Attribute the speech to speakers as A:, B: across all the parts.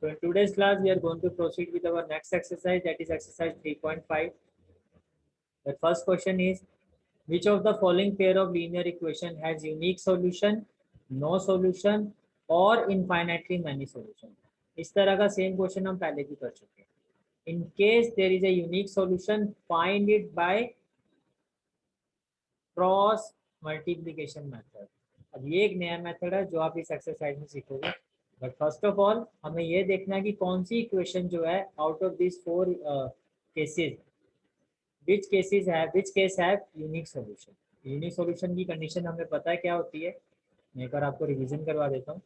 A: So in today's class, we are going to proceed with our next exercise, that is exercise 3.5. The first question is, which of the following pair of linear equation has unique solution, no solution और infinitely many solution? इस तरह का same question हम पहले भी कर चुके हैं. In case there is a unique solution, find it by cross multiplication method. अब ये एक नया मेथड है जो आप इस एक्सरसाइज में सीखोगे. बट फर्स्ट ऑफ ऑल हमें ये देखना है कि कौन सी इक्वेशन जो है out of this 4 cases which case have unique solution. Unique solution की कंडीशन हमें पता है क्या होती है. मैं एक बार आपको रिवीजन करवा देता हूँ.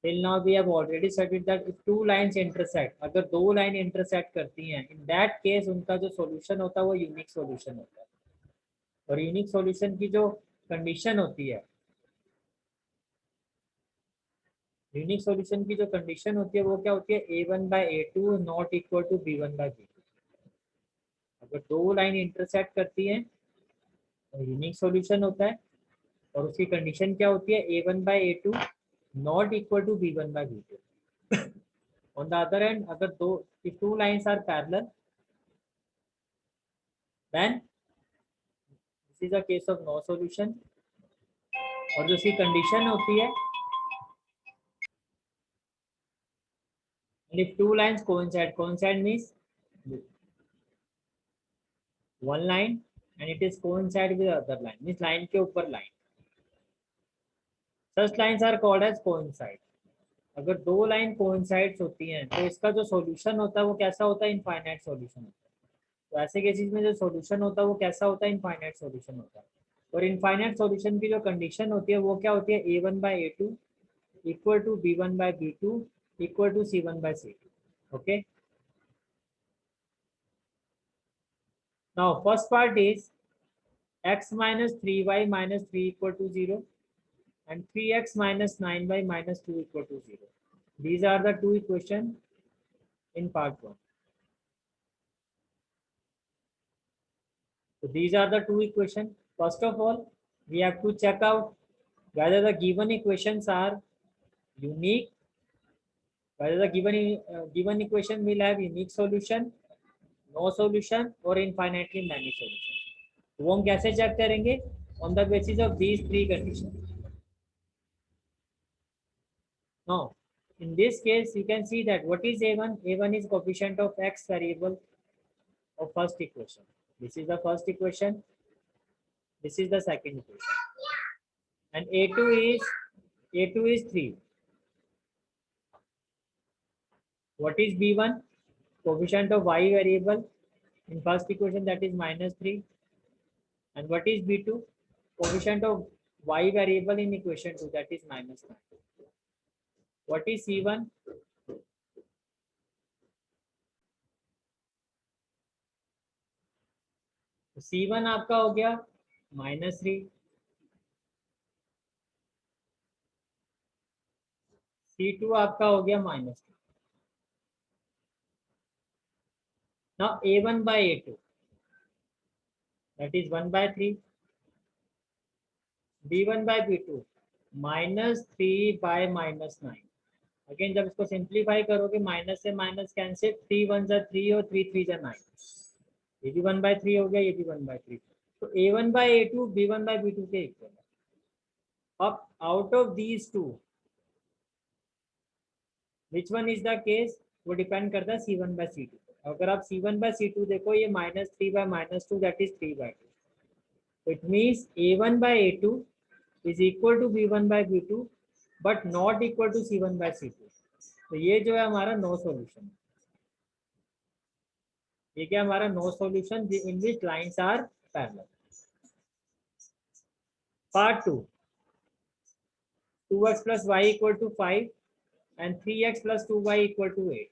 A: Till now we have already studied that if two lines intersect, अगर दो लाइन इंटरसेक्ट करती हैं, in that case उनका जो सॉल्यूशन होता है वो यूनिक सॉल्यूशन होता है. और यूनिक सॉल्यूशन की जो कंडीशन होती है, यूनिक सॉल्यूशन की जो कंडीशन होती है वो क्या होती है, a1/a2 not equal to b1/b2. अगर दो लाइन इंटरसेक्ट करती हैं तो यूनिक सॉल्यूशन होता है और उसकी कंडीशन क्या होती है, a1/a2 not equal to b1/b2. On the other end अगर if two lines are parallel, then this is a case of no solution. और जो उसकी कंडीशन होती है, and if two lines coincide means one line and it is coincide with other line, means line के ऊपर line. Such lines are called as coincide. अगर दो line coincides होती हैं तो इसका जो सॉल्यूशन होता है वो कैसा होता है, इनफाइनाइट सॉल्यूशन होता है. तो ऐसे केसेस में जो सॉल्यूशन होता है वो कैसा होता है, इनफाइनाइट सॉल्यूशन होता है. और इनफाइनाइट सॉल्यूशन की जो कंडीशन होती है वो क्या होती है, a1/a2 equal to b1/b2 equal to c1/c2. Okay. Now first part is x minus 3y minus 3 equal to 0 and 3x minus 9y minus 2 equal to 0. These are the two equations in part 1. So these are the two equations. First of all, we have to check out whether the given equations are unique, whether the given equation will have unique solution, no solution or infinitely many solutions. वो हम कैसे check करेंगे, on the basis of these three conditions. Now in this case you can see that what is a1. A1 is coefficient of x variable of first equation. This is the first equation, this is the second equation, and a2 is 3. What is b1? Coefficient of y variable in first equation, that is -3. And what is b2? Coefficient of y variable in equation 2, that is -9. What is c1? c1 आपका हो गया -3, c2 आपका हो गया -3. Now a1/a2, that is 1/3, b1/b2 -3/-9. Again जब इसको simplify करोगे, minus से माइनस कैंसिल, 3 1 जा 3 और 3 3 जा 9. ये भी 1/3 हो गया, ये भी 1/3. तो a1/a2 b1/b2 के इक्वल है. अब out of these two which one is the case, वो डिपेंड करता है c1/c2. अगर आप c1/c2 देखो, ये -3/-2, that is 3/2. So it means a1/a2 is equal to b1/b2 but not equal to c1/c2. तो ये जो है हमारा नो सॉल्यूशन. ये क्या हमारा no solution in which lines are parallel. Part 2, 2x plus y equal to 5 and 3x plus 2y equal to 8.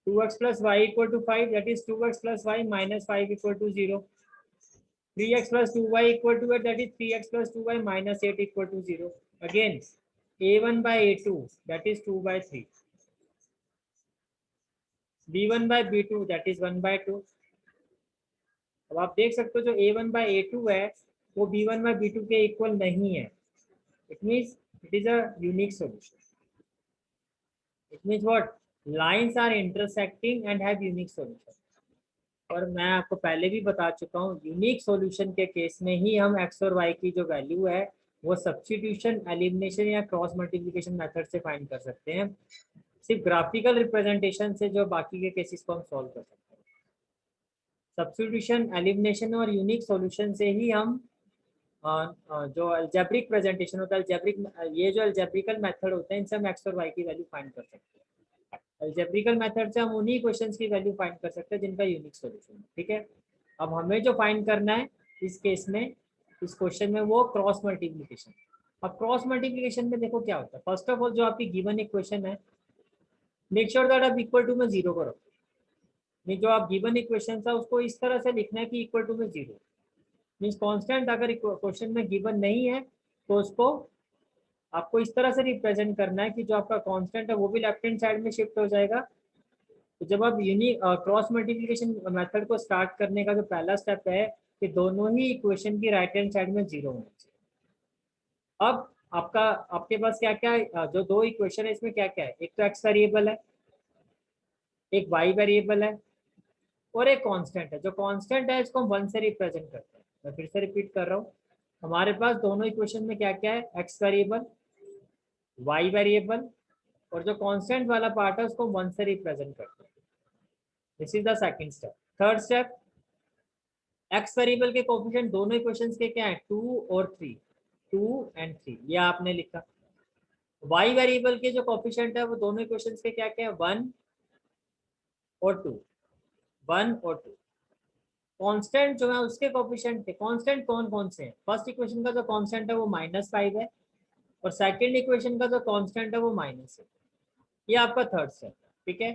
A: Two x plus y equal to 5, that is 2x plus y minus 5 equal to 0. 3x plus 2y equal to 8, that is 3x plus 2y minus 8 equal to 0. Again a1/a2, that is 2/3. b1 by b2 that is 1/2। अब आप देख सकते हो जो a1 by a2 है वो b1 by b2 के equal नहीं है। It means it is a unique solution. It means what, lines are intersecting and have unique solution. और मैं आपको पहले भी बता चुका हूँ, यूनिक सॉल्यूशन के केस में ही हम एक्स और वाई की जो वैल्यू है वो सब्स्टिट्यूशन, एलिमिनेशन या क्रॉस मल्टीप्लिकेशन मेथड से फाइंड कर सकते हैं। सिर्फ ग्राफिकल रिप्रेजेंटेशन से जो बाकी के केसेस को हम सॉल्व कर सकते हैं। सब्स्टिट्यूशन, एलिमिनेशन और यूनिक सॉल्यूशन से ही हम जो अलजेब्रिक प्रेजेंटेशन होता है, अलजेब्रिक ये जो अलजेब्रिकल मेथड होते हैं इनसे हम एक्स और वाई की वैल्यू फाइंड कर सकते हैं। अलजेब्रिकल मेथड से हम उन्हीं क्वेश्चंस की वैल्यू फाइंड कर सकते हैं जिनका यूनिक सॉल्यूशन है। ठीक है, अब हमें जो फाइंड करना है इस केस में, इस क्वेश्चन में, वो क्रॉस मल्टीप्लिकेशन। अब क्रॉस मल्टीप्लिकेशन में देखो क्या होता है। फर्स्ट ऑफ ऑल जो आपकी गिवन इक्वेशन है, मेक श्योर दैट आप इक्वल टू में जीरो करो। नहीं, जो आप गिवन इक्वेशन था उसको इस तरह से लिखना है कि इक्वल टू में जीरो। मीन्स कांस्टेंट अगर क्वेश्चन में गिवन नहीं है तो उसको आपको इस तरह से रिप्रेजेंट करना है कि जो आपका कांस्टेंट है वो भी लेफ्ट हैंड साइड में शिफ्ट हो जाएगा। तो जब आप यूनिक क्रॉस मल्टीप्लिकेशन मेथड को स्टार्ट करने का जो पहला स्टेप है कि दोनों ही इक्वेशन की राइट हैंड साइड में जीरो होना चाहिए। अब आपका, आपके पास क्या क्या है, जो दो इक्वेशन है इसमें क्या क्या है, एक तो एक्स वेरिएबल है, एक वाई वेरिएबल है और एक कांस्टेंट है। जो कांस्टेंट है इसको हम वन से रिप्रेजेंट करते हैं। मैं फिर से रिपीट कर रहा हूँ, हमारे पास दोनों इक्वेशन में क्या क्या है, एक्स वेरिएबल, वाई वेरिएबल, और जो कांस्टेंट वाला पार्ट है उसको वन से रिप्रेजेंट करते हैं। This is the second step. Third step, x variable के कोफिशिएंट दोनों इक्वेशंस के क्या है, 2 और 3, 2 एंड 3, ये आपने लिखा। वाई वेरिएबल के जो कोफिशिएंट है वो दोनों इक्वेशंस के क्या क्या है, 1 और 2, 1 और 2। कांस्टेंट जो है उसके कोफिशिएंट थे, कांस्टेंट कौन कौन से हैं, फर्स्ट इक्वेशन का जो कांस्टेंट है वो -5 है और सेकंड इक्वेशन का जो कांस्टेंट है वो माइनस है। ये आपका थर्ड स्टेप है। ठीक है,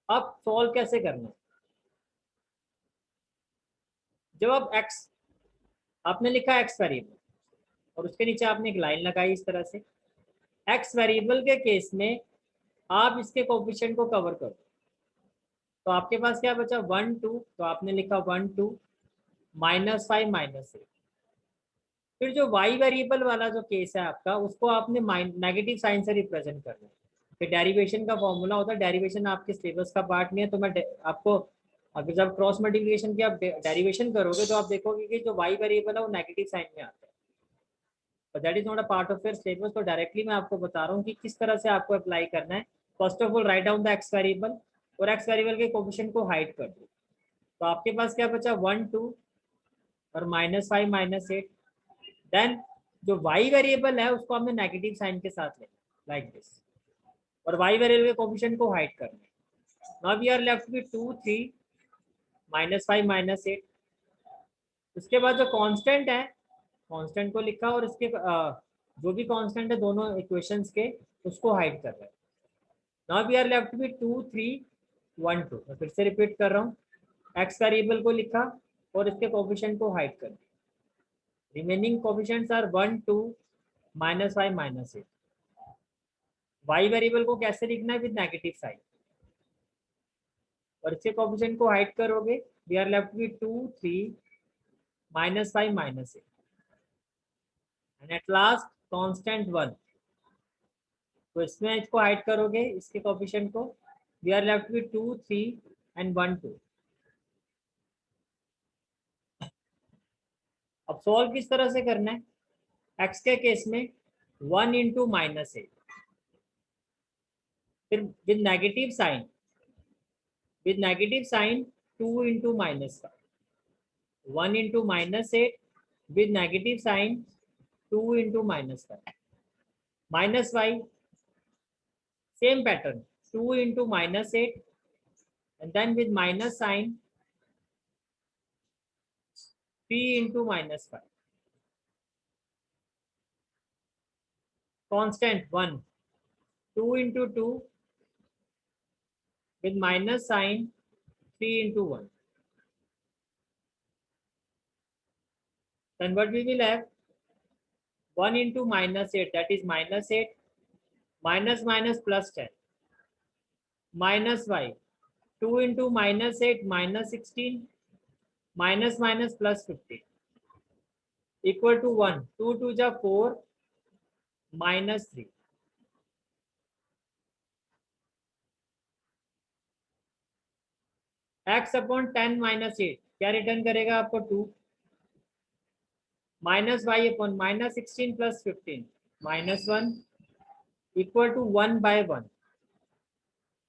A: अब सॉल्व कैसे करना है। जब आप एक्स, आपने लिखा एक्स वेरिएबल और उसके नीचे आपने एक लाइन लगाई इस तरह से, एक्स वेरिएबल के केस में आप इसके कोफिशिएंट को कवर करो तो आपके पास क्या बचा, 1 2, तो आपने लिखा 1 2, -5 -8। फिर जो वाई वेरिएबल वाला जो केस है आपका, उसको आपने नेगेटिव साइन से रिप्रेजेंट करना है। फिर डेरिवेशन का फॉर्मूला होता है, डेरिवेशन आपके सिलेबस का पार्ट नहीं है तो मैं आपको, अगर जब क्रॉस मल्टीप्लिकेशन की आप डेरिवेशन करोगे तो आप देखोगे कि जो वाई वेरिएबल है वो नेगेटिव साइन में आता है, but that is not a part of your syllabus. तो डायरेक्टली मैं आपको बता रहा हूँ कि किस तरह से आपको अप्लाई करना है। First of all write down the x variable और एक्स वेरिएबल के कोफिशिएंट को हाइड कर दो। तो आपके पास क्या बचा, 1 2 और -5 -8। देन जो वाई वेरिएबल है उसको हमने नेगेटिव साइन के साथ लेना, लाइक दिस, और वाई वेरिएबल के कोफिशिएंट को हाइड करना है। Now we are left with 2 3 -5 -8। उसके बाद जो कांस्टेंट है, कांस्टेंट को लिखा और इसके जो भी कांस्टेंट है दोनों इक्वेशंस के, उसको हाइड कर रहे हैं। Now we are left with 2 3 1 2। मैं फिर से रिपीट कर रहा हूँ, एक्स वेरिएबल को लिखा और इसके कोफिशिएंट को हाइड कर दिया। Remaining coefficients are 1 2 -5 -8। Y variable को कैसे लिखना है, विद नेगेटिव साइन, और इसके कोफिशिएंट को हाइड करोगे, we are left with 2 3 -5 -8 and at last constant 1। तो इसमें इसको हाइड करोगे इसके कोफिशिएंट को, we are left with 2 3 and 1 2। अब सॉल्व किस तरह से करना है, एक्स के केस में 1 इंटू -8, फिर with negative sign, with negative sign 2 into -5, 1 into -8 with negative sign, 2 into -5, -y, same pattern, 2 into -8 and then with minus sign, 3 into -5, constant 1, 2 into 2 with minus sign, 3 into 1. Then what we will have, 1 into -8, that is -8, minus minus plus 10, minus y. 2 into minus 8 minus 16 minus minus plus 15 equal to 1. 2 to the 4 minus 3. x upon 10 minus 8 क्या return करेगा आपको 2 minus y upon minus 16 plus 15 minus 1 equal to 1 by 1.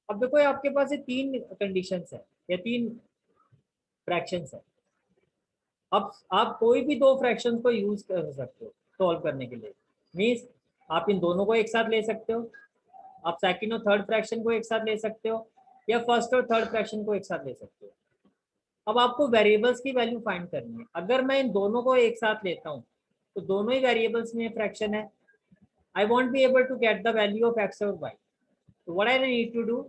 A: अब देखो ये आपके पास ये तीन conditions है या तीन फ्रैक्शंस है. अब आप कोई भी दो फ्रैक्शंस को यूज कर सकते हो सॉल्व करने के लिए. मीन्स आप इन दोनों को एक साथ ले सकते हो, आप सेकंड और थर्ड फ्रैक्शन को एक साथ ले सकते हो, या फर्स्ट और थर्ड फ्रैक्शन को एक साथ ले सकते हो. अब आपको वेरिएबल्स की वैल्यू फाइंड करनी है. अगर मैं इन दोनों को एक साथ लेता हूँ तो दोनों ही वेरिएबल्स में फ्रैक्शन है. I want be able to get the value of x और y. So what I need to do,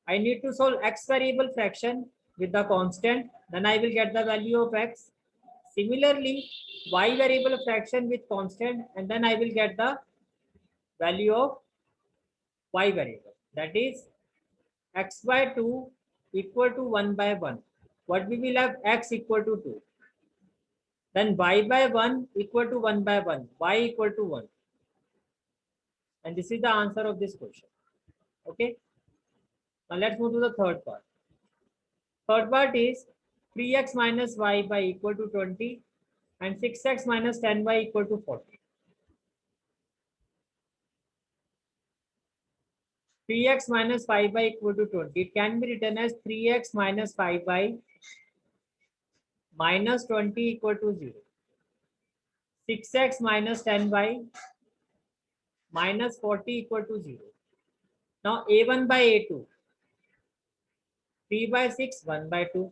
A: I need to solve x variable fraction with the constant, then I will get the value of x. Similarly, y variable fraction with constant, and then I will get the value of y variable. That is x by 2 equal to 1 by 1. What we will have? X equal to 2. Then y by 1 equal to 1 by 1. Y equal to 1. And this is the answer of this question. Okay. Now let's move to the third part. Third part is 3x minus y by equal to 20 and 6x minus 10y equal to 40. 3x minus 5 by equal to 20. It can be written as 3x minus 5 by minus 20 equal to 0. 6x minus 10 by minus 40 equal to 0. Now a1 by a2. 3 by 6, 1 by 2.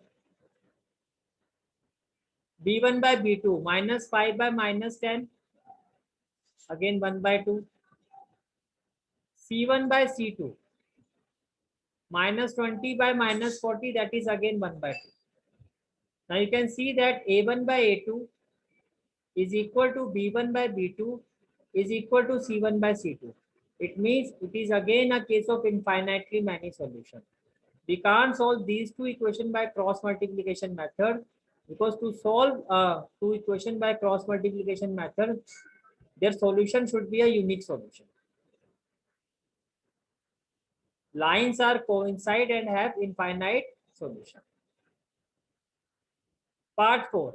A: b1 by b2. Minus 5 by minus 10. Again 1 by 2. c1 by c2. Minus 20 by minus 40. That is again 1 by 2. Now you can see that a1 by a2 is equal to b1 by b2 is equal to c1 by c2. It means it is again a case of infinitely many solutions. We can't solve these two equations by cross multiplication method, because to solve two equation by cross multiplication method, their solution should be a unique solution. Lines are coincide and have infinite solution. Part 4.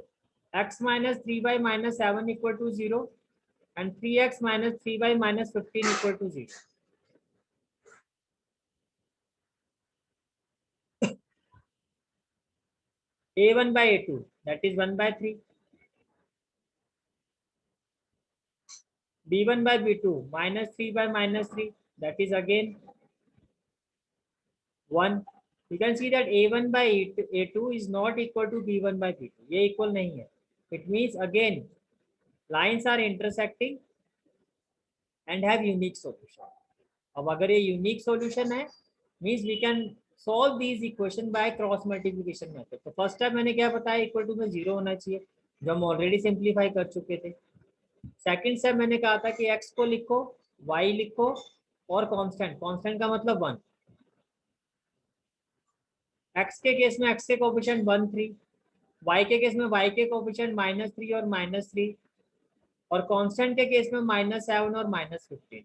A: X minus 3y minus 7 equal to 0 and 3x minus 3y minus 15 equal to 0. a1 by a2, that is 1 by 3. b1 by b2, minus 3 by minus 3, that is again 1. You can see that a1 by a2 is not equal to b1 by b2. ये equal नहीं है. It means again lines are intersecting and have unique solution. अब अगर ये unique solution है, means we can solve these equation by cross multiplication method. तो first step मैंने क्या बताया, equal to में 0 होना चाहिए, जो हम already simplify कर चुके थे. सेकेंड स्टेप मैंने कहा था कि x को लिखो, y लिखो और कांस्टेंट. कांस्टेंट का मतलब 1. x के केस में x के कोफिशिएंट 1 3, y के केस में y के कोफिशिएंट -3 और -3, और कांस्टेंट के केस में -7 और -15.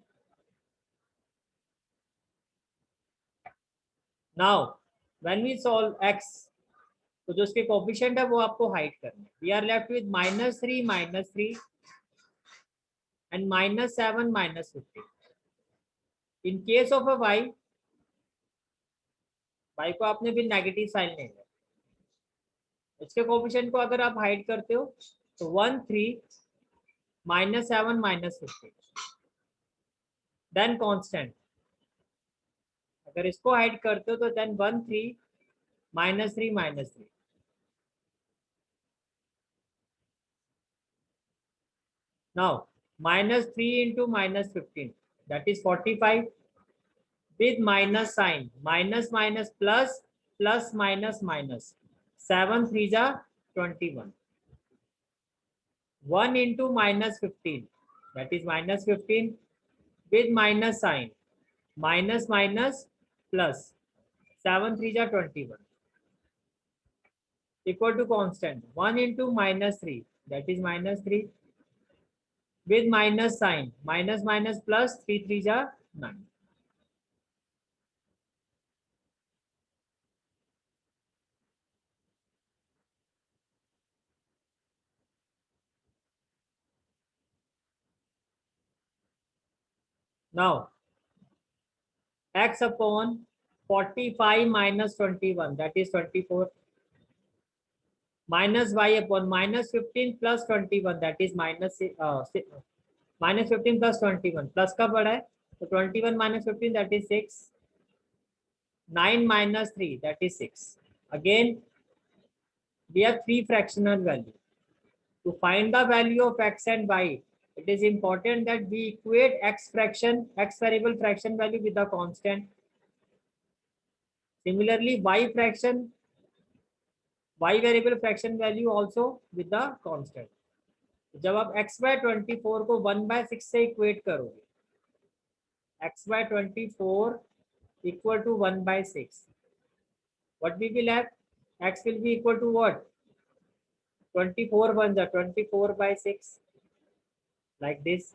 A: Now when we solve x, तो जो उसके कोफिशिएंट है वो आपको हाइड करना है. We are left with -3 and -7 -15. In case of a y को आपने भी नेगेटिव साइन लेना है. इसके कोफिशिएंट को अगर आप हाइड करते हो तो 1 3 -7 -15. देन कांस्टेंट, अगर इसको हाइड करते हो तो then 1 3 -3 -3. Now -3 into -15, that is 45 with minus sign, minus minus plus, plus minus minus. 7 3 are 21. 1 into -15, that is -15 with minus sign, minus minus plus 7 3 जा 21 equal to constant 1 into -3 that is -3 with minus sign minus minus plus 3 3 जा 9. Now x upon 45 minus 21 that is 24 minus y upon minus 15 plus 21 that is minus 15 plus 21 plus का बड़ा है तो 21 minus 15 that is 6 9 minus 3 that is 6. Again we have three fractional value. To find the value of x and y, it is important that we equate x variable fraction value with the constant. Similarly, y variable fraction value also with the constant. जब आप x by 24 को 1/6 से equate करोगे, x by 24 equal to 1/6, what we will have? X will be equal to what? 24 1 जा 24/6 like this.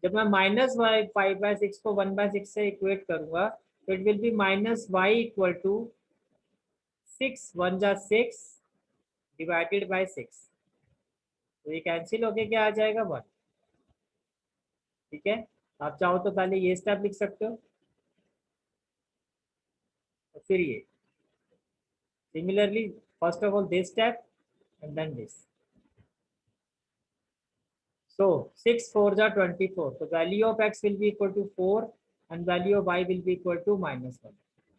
A: जब मैं -5/6 को 1/6 से इक्वेट करूंगा तो it will be -y equal to 6 1 जा 6 डिवाइडेड बाय 6. तो ये कैंसिल होके क्या आ जाएगा 1. ठीक है, आप चाहो तो पहले ये स्टेप लिख सकते हो और फिर ये. Similarly first of all this step and then this. So 6 4 जा 24. So value of x will be equal to 4 and value of y will be equal to -1.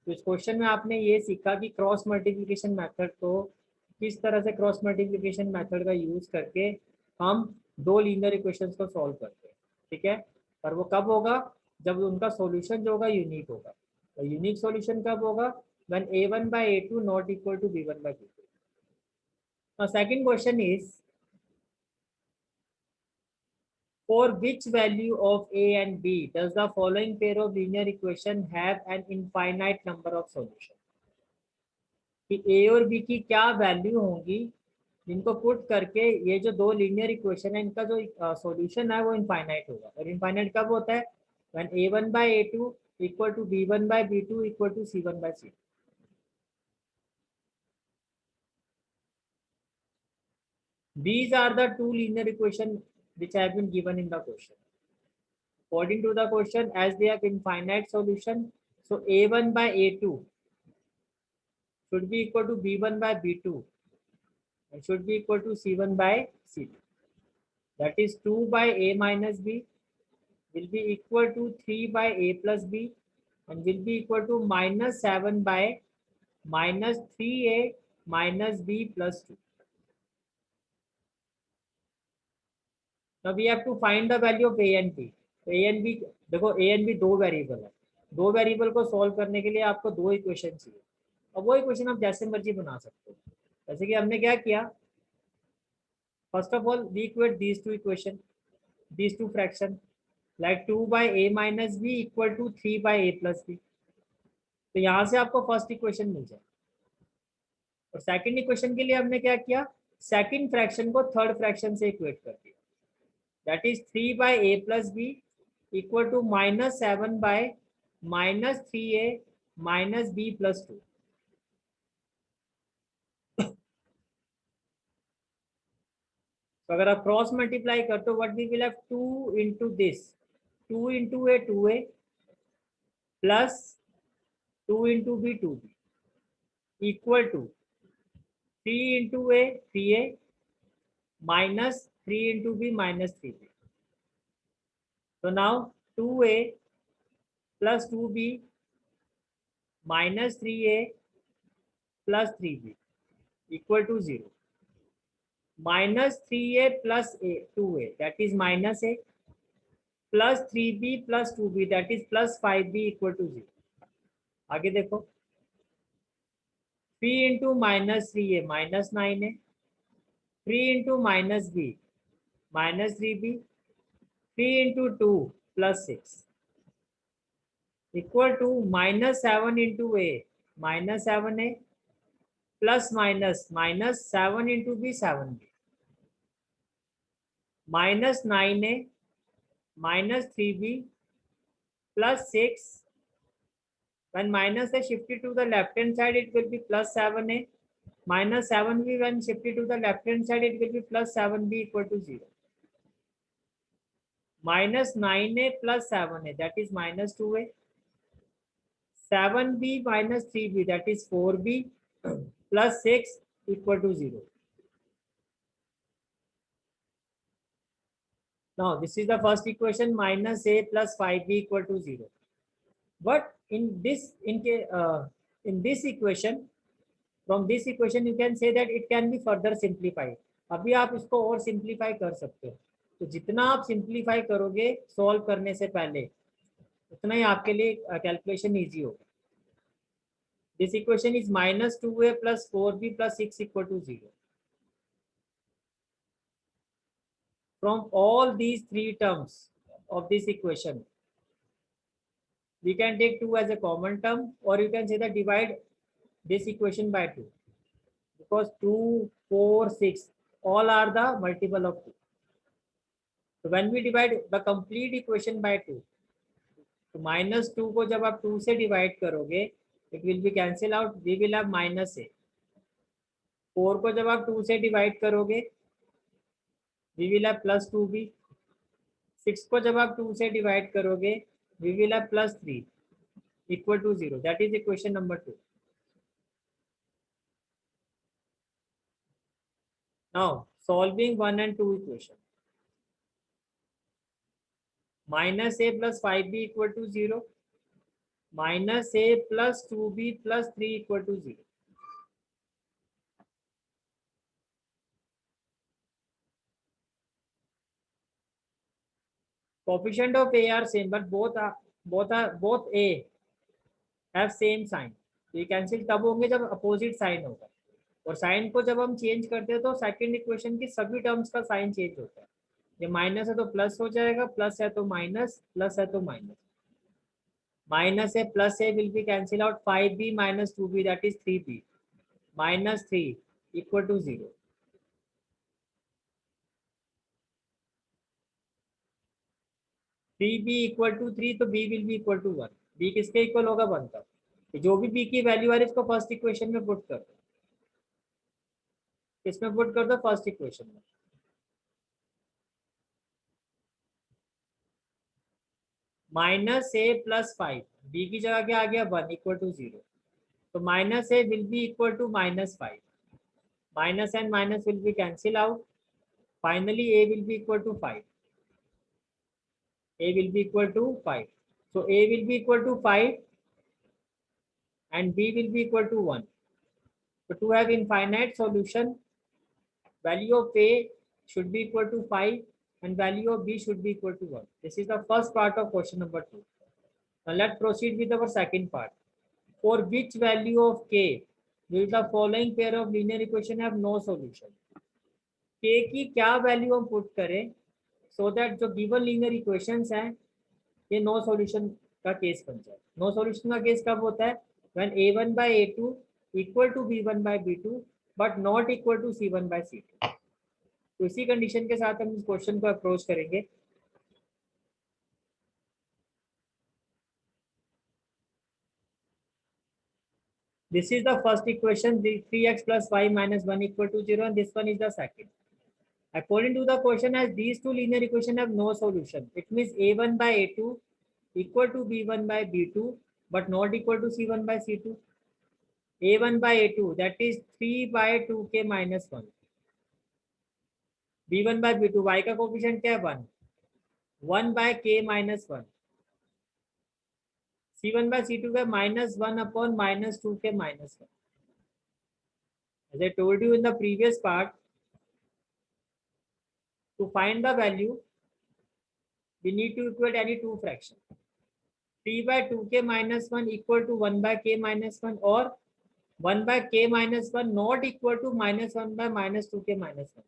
A: तो इस क्वेश्चन में आपने ये सीखा कि क्रॉस मल्टीप्लिकेशन मेथड को किस तरह से क्रॉस मल्टीप्लिकेशन मेथड का यूज करके हम दो लीनियर इक्वेशंस को सॉल्व करते हैं. ठीक है, पर वो कब होगा? जब उनका सॉल्यूशन जो होगा यूनिक होगा. तो यूनिक सॉल्यूशन कब होगा? when a1 by a2 not equal to b1 by b2. Now second question is, for which value of a and b does the following pair of linear equation have an infinite number of solution? कि a और b की क्या value होंगी जिनको put करके ये जो दो लीनियर इक्वेशन है इनका जो सॉल्यूशन है वो इनफाइनाइट होगा. और इनफाइनाइट कब होता है? when a1 by a2 equal to b1 by b2 equal to c1 by c2. These are the two linear equations which have been given in the question. According to the question, as they have infinite solution, so a1 by a2 should be equal to b1 by b2 and should be equal to c1 by c2. That is 2 by a minus b will be equal to 3 by a plus b and will be equal to -7 by -3a minus b plus 2. Now we have to find the value of a and b. तो a and b देखो, a and b दो variable है. दो variable को solve करने के लिए आपको दो इक्वेशन चाहिए. अब वो इक्वेशन आप जैसे मर्जी बना सकते हो. जैसे कि हमने क्या किया, first of all we equate these two equation, these two fraction like 2 by a minus b equal to 3 by a plus b. तो यहाँ से आपको फर्स्ट इक्वेशन मिल जाए. और सेकंड इक्वेशन के लिए हमने क्या किया, सेकंड फ्रैक्शन को थर्ड फ्रैक्शन से इक्वेट कर दिया. That is 3 by a plus b equal to -7 by -3a minus b plus 2. तो अगर आप क्रॉस मल्टीप्लाई कर तो what we will have 2 into this 2 into a 2a plus 2 into b 2b equal to 3 into a 3a minus 3 into b minus 3b. So now 2a plus 2b minus 3a plus 3b equal to 0. Minus 3a plus a 2a that is minus a plus 3b plus 2b that is plus 5b equal to 0. आगे देखो, 3 into minus 3a minus 9a, 3 into minus b minus 3b, 3 into 2 plus 6. Equal to -7 into a, -7a plus -7 into b, 7b, -9a -3b plus 6. When minus a shifted to the left hand side, it will be plus 7a. Minus 7b when shifted to the left hand side, it will be plus 7b equal to 0. Minus 9a plus 7a, that is minus 2a. 7b minus 3b, that is 4b plus 6 equal to 0. Now this is the first equation, minus a plus 5b equal to 0. But in this equation, from this equation you can say that it can be further simplified. अभी आप इसको और simplify कर सकते हो, तो जितना आप सिंप्लीफाई करोगे सॉल्व करने से पहले उतना ही आपके लिए कैलकुलेशन इजी होगा. This equation is -2a plus 4b plus 6 equal to 0. From all these three terms of this equation, we can take 2 as a common term, or you can say that divide this equation by 2, because 2, 4, 6 all are the multiple of 2. So when we divide the complete equation by 2, तो -2 को जब आप 2 से divide करोगे, it will be cancel out, we will have -a. 4 को जब आप 2 से डिवाइड करोगे, we will have +2b. 6 को जब आप 2 से डिवाइड करोगे, we will have +3 equal to 0. That is equation number 2. Now solving 1 and 2 equation. -a plus 5b equal to 0. -a plus 2b plus 3 equal to 0. Coefficient of a are same, but both a have same sign. तो ये cancel तब होंगे जब opposite sign होगा, और sign को जब हम चेंज करते हैं तो सेकंड इक्वेशन की सभी टर्म्स का साइन चेंज होता है. ये माइनस है तो प्लस हो जाएगा, प्लस है तो माइनस, प्लस है तो माइनस. माइनस है plus A will be cancel out, 5b minus 2b that is 3b minus 3 equal to 0. 3b equal to 3, तो b will be equal to 1. b किसके इक्वल होगा? 1 का. जो भी b की वैल्यू आ रही है इसको फर्स्ट इक्वेशन में पुट कर दो. इसमें पुट कर दो फर्स्ट इक्वेशन में. -a plus 5, b की जगह क्या आ गया? 1 equal to 0. तो -a will be equal to -5. Minus and minus will be cancel out. Finally a will be equal to 5. A will be equal to 5. So a will be equal to 5 and b will be equal to 1. So to have infinite solution, value of a should be equal to 5 and value of b should be equal to 1. This is the first part of question number 2. Now let's proceed with our second part. For which value of k will the following pair of linear equation have no solution? k की क्या value हम put करें so that जो given linear equations हैं ये no solution का case बन जाए. नो सॉल्यूशन का केस कब होता है? When a1 by a2 equal to b1 by b2 but not equal to c1 by c2. तो इसी कंडीशन के साथ हम इस क्वेश्चन को अप्रोच करेंगे. This is the first equation, the 3x plus y minus 1 equal to 0, and this one is the second. According to the question, as these two linear equations have no solution, it means a1 by a2 equal to b1 by b2 but not equal to c1 by c2. a1 by a2 that is 3 by 2k minus 1. b1 by b2 y का coefficient क्या है? 1. 1 by k minus 1. c1 by c2 का -1 upon -2k minus 1. As I told you in the previous part, to find the value, we need to equate any two fractions. 3 by 2k minus 1 equal to 1 by k minus 1, or 1 by k minus 1 not equal to -1 by -2k minus 1.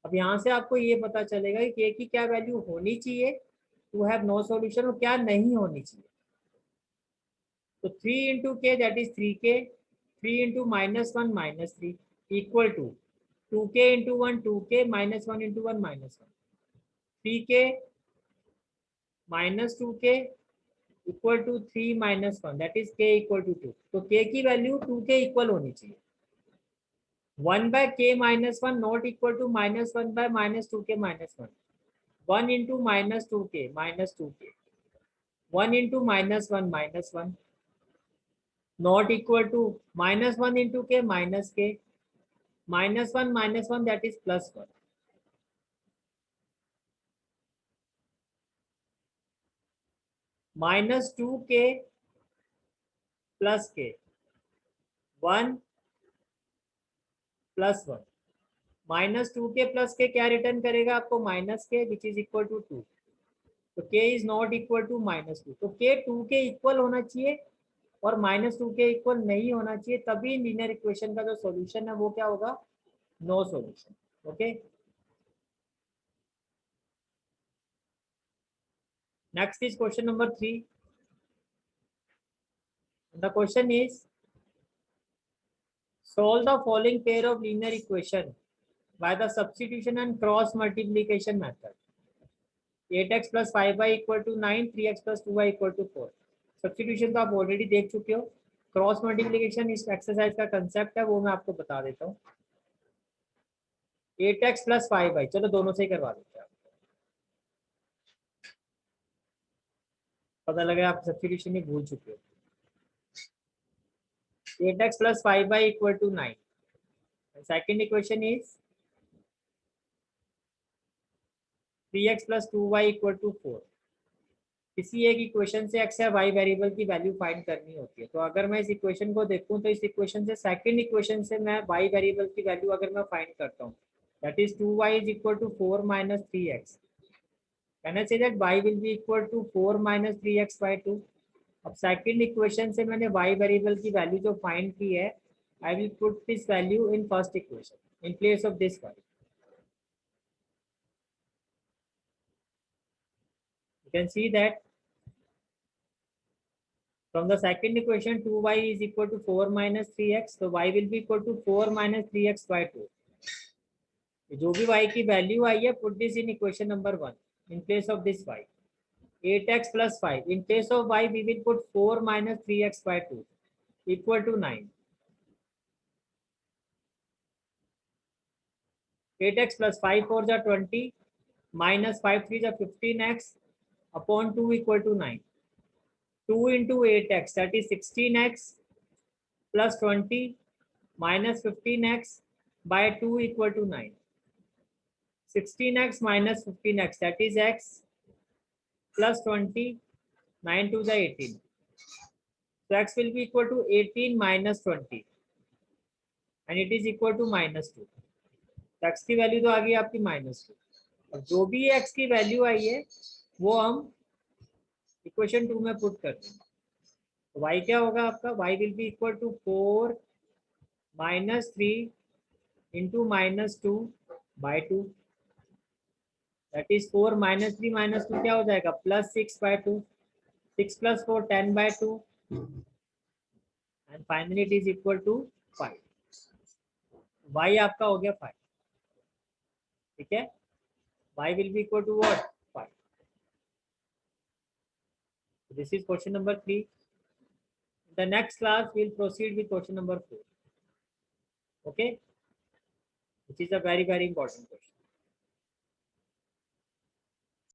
A: अब यहाँ से आपको ये पता चलेगा कि k की क्या वैल्यू होनी चाहिए टू हैव नो सॉल्यूशन और क्या नहीं होनी चाहिए. तो 3 into k that is 3k, 3 into -1 -3 equal to 2k into 1 2k minus 1 into 1 minus 1, 3k minus 2k equal to 3 minus 1 that is k equal to 2. तो k की वैल्यू 2k इक्वल होनी चाहिए. 1 by k minus 1 not equal to -1 by minus 2k minus 1. 1 into minus 2k minus 2k. 1 into minus 1 minus 1 not equal to -1 into k minus k. -1 minus 1 that is +1. minus 2k plus k. 1 plus 1. minus 2k plus k क्या return करेगा आपको? minus k which is equal to 2. तो k is not equal to -2. तो k 2k equal होना चाहिए और -2k equal नहीं होना चाहिए, तभी लीनियर इक्वेशन का जो सॉल्यूशन है वो क्या होगा? No solution. Okay, next is question number 3. द क्वेश्चन इज solve the following pair of linear equation by the substitution and cross multiplication method. 8x plus 5y equal to 9, 3x plus 2y equal to 4. Substitution तो आप already देख चुके हो. Cross multiplication इस exercise का कंसेप्ट है, वो मैं आपको बता देता हूँ. 8x plus 5y, चलो दोनों से ही करवा देते हैं. पता लगा आप सब्स्टिट्यूशन ही भूल चुके हो. 8x plus 5y equal to 9. And second equation is 3x plus 2y equal to 4. किसी एक इक्वेशन से x या y वेरिएबल की वैल्यू फाइंड करनी होती है. तो अगर मैं इस इक्वेशन को देखूं तो इस इक्वेशन से सेकंड इक्वेशन से मैं y वेरिएबल की वैल्यू अगर मैं फाइंड करता हूं, that is 2y is equal to 4 minus 3x. Can I say that y will be equal to 4 minus 3x by 2. अब सेकंड इक्वेशन से मैंने y वेरिएबल की वैल्यू जो फाइंड की है, I will put this value in first equation in place of this value. You can see that from the second equation 2y is equal to 4 minus 3x, so y will be equal to 4 minus 3x by 2. जो भी y की value आई है, put this in equation number 1 in place of this y. 8x plus 5 in place of y we will put 4 minus 3x by 2 equal to 9. 8x plus 5 4 are 20 minus 5 3 are 15x upon 2 equal to 9. 2 into 8x that is 16x plus 20 minus 15x by 2 equal to 9. 16x minus 15x that is x plus 20, 9 to the 18. So x will be equal to 18 minus 20 and it is equal to -2. तो x की value तो आ गई आपकी -2. और जो भी x की value आई है वो हम इक्वेशन 2 में पुट करते हैं. तो y क्या होगा आपका? y will be equal to 4 minus 3 into -2 by 2. That is 4 minus 3 minus 2 क्या हो जाएगा? +6 by 2. 6 plus 4 10 by 2 and finally it is equal to 5. y आपका हो गया 5. ठीक है, y will be equal to what? 5. So this is question number 3. In the next class we'll proceed with question number 4. Okay, which is a very important question.